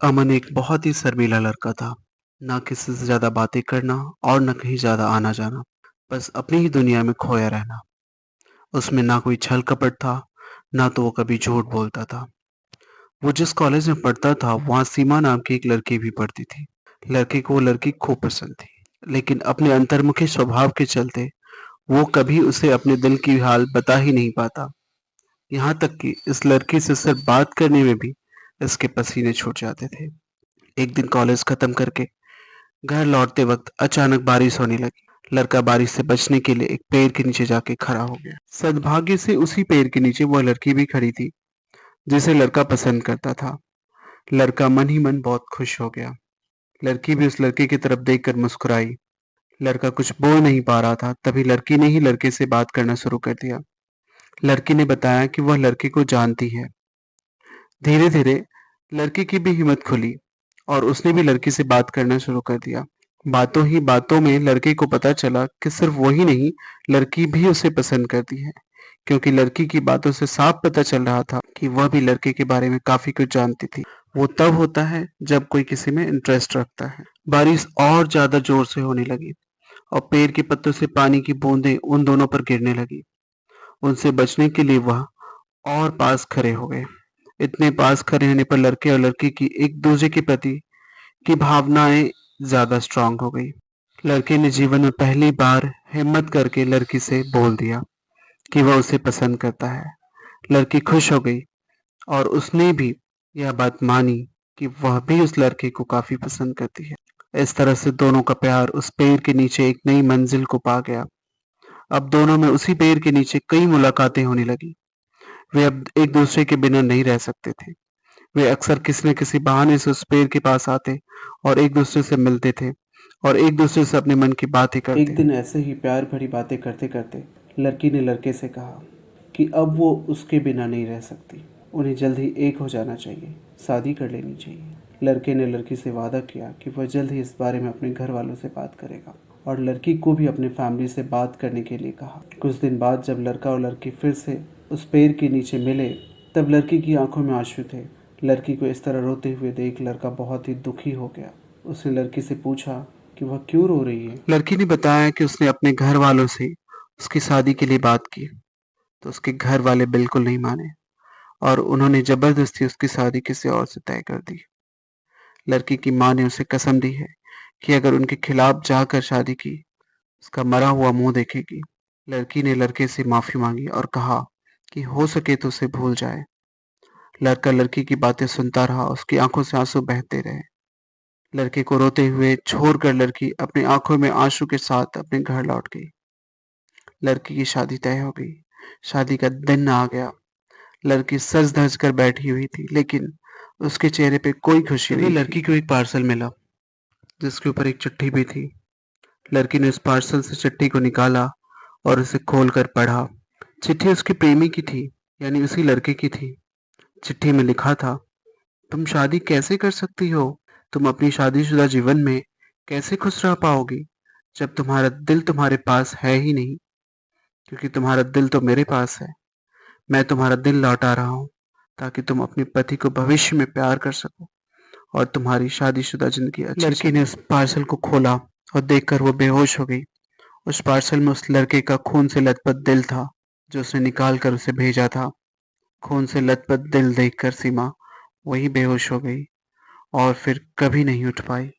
अमन एक बहुत ही शर्मीला लड़का था। ना किसी से ज़्यादा बातें करना और ना कहीं ज़्यादा आना-जाना। बस अपनी ही दुनिया में खोया रहना। उसमें ना कोई छल-कपट था, ना तो वो कभी झूठ बोलता था। वो जिस कॉलेज में पढ़ता था, वहाँ सीमा नाम की एक लड़की भी पढ़ती थी। लड़के को वो लड़की खूब पसंद थी, लेकिन अपने अंतर्मुखी स्वभाव के चलते वो कभी उसे अपने दिल की हाल बता ही नहीं पाता। यहाँ तक कि इस लड़की से सिर्फ बात करने में भी इसके पसीने छूट जाते थे। एक दिन कॉलेज खत्म करके घर लौटते वक्त अचानक बारिश होने लगी। लड़का बारिश से बचने के लिए एक पेड़ के नीचे जाके खड़ा हो गया। सद्भाग्य से उसी पेड़ के नीचे वह लड़की भी खड़ी थी जिसे लड़का पसंद करता था। लड़का मन ही मन बहुत खुश हो गया। लड़की भी उस लड़के की तरफ देखकर मुस्कुराई। लड़का कुछ बोल नहीं पा रहा था, तभी लड़की ने ही लड़के से बात करना शुरू कर दिया। लड़की ने बताया कि वह लड़के को जानती है। धीरे धीरे लड़की की भी हिम्मत खुली और उसने भी लड़की से बात करना शुरू कर दिया। बातों ही बातों में लड़के को पता चला कि सिर्फ वही नहीं, लड़की भी उसे पसंद करती है, क्योंकि लड़की की बातों से साफ पता चल रहा था कि वह भी लड़के के बारे में काफी कुछ जानती थी। वो तब होता है जब कोई किसी में इंटरेस्ट रखता है। बारिश और ज्यादा जोर से होने लगी और पेड़ के पत्तों से पानी की बूंदें उन दोनों पर गिरने लगी। उनसे बचने के लिए वह और पास खड़े हो गए। इतने पास खड़े होने पर लड़के और लड़की की एक दूसरे के प्रति की भावनाएं ज्यादा स्ट्रांग हो गई। लड़के ने जीवन में पहली बार हिम्मत करके लड़की से बोल दिया कि वह उसे पसंद करता है। लड़की खुश हो गई और उसने भी यह बात मानी कि वह भी उस लड़के को काफी पसंद करती है। इस तरह से दोनों का प्यार उस पेड़ के नीचे एक नई मंजिल को पा गया। अब दोनों में उसी पेड़ के नीचे कई मुलाकातें होने लगी। वे अब एक दूसरे के बिना नहीं रह सकते थे। वे अक्सर किसी न किसी बहाने से उस पेड़ के पास आते और एक दूसरे से मिलते थे और एक दूसरे से अपने मन की बातें एक करते। दिन ऐसे ही प्यार भरी बातें करते करते लड़की ने लड़के से कहा कि अब वो उसके बिना नहीं रह सकती। उन्हें जल्द ही एक हो जाना चाहिए, शादी कर लेनी चाहिए। लड़के ने लड़की से वादा किया कि वह जल्द ही इस बारे में अपने घर वालों से बात करेगा और लड़की को भी अपने फैमिली से बात करने के लिए कहा। कुछ दिन बाद जब लड़का और लड़की फिर से उस पेड़ के नीचे मिले, तब लड़की की आंखों में आंसू थे। लड़की को इस तरह रोते हुए देख लड़का बहुत ही दुखी हो गया। उसने लड़की से पूछा कि वह क्यों रो रही है। लड़की ने बताया कि उसने अपने घर वालों से उसकी शादी के लिए बात की, तो उसके घर वाले बिल्कुल नहीं माने और उन्होंने जबरदस्ती उसकी शादी किसी और से तय कर दी। लड़की की माँ ने उसे कसम दी है कि अगर उनके खिलाफ जाकर शादी की, उसका मरा हुआ मुंह देखेगी। लड़की ने लड़के से माफी मांगी और कहा कि हो सके तो उसे भूल जाए। लड़का लड़की की बातें सुनता रहा, उसकी आंखों से आंसू बहते रहे। लड़के को रोते हुए छोड़कर लड़की अपनी आंखों में आंसू के साथ अपने घर लौट गई। लड़की की शादी तय हो गई। शादी का दिन आ गया। लड़की सज धज कर बैठी हुई थी, लेकिन उसके चेहरे पे कोई खुशी नहीं थी। लड़की को एक पार्सल मिला जिसके ऊपर एक चिट्ठी भी थी। लड़की ने उस पार्सल से चिट्ठी को निकाला और उसे खोलकर पढ़ा। चिट्ठी उसके प्रेमी की थी, यानी उसी लड़के की थी। चिट्ठी में लिखा था, तुम शादी कैसे कर सकती हो? तुम अपनी शादीशुदा जीवन में कैसे खुश रह पाओगी जब तुम्हारा दिल तुम्हारे पास है ही नहीं? क्योंकि तुम्हारा दिल तो मेरे पास है। मैं तुम्हारा दिल लौटा रहा हूँ ताकि तुम अपने पति को भविष्य में प्यार कर सको और तुम्हारी शादीशुदा जिंदगी अच्छी लड़की ने उस पार्सल को खोला और देखकर वो बेहोश हो गई। उस पार्सल में उस लड़के का खून से लथपथ दिल था जो उसने निकाल कर उसे भेजा था। खून से लथपथ दिल देखकर सीमा वही बेहोश हो गई और फिर कभी नहीं उठ पाई।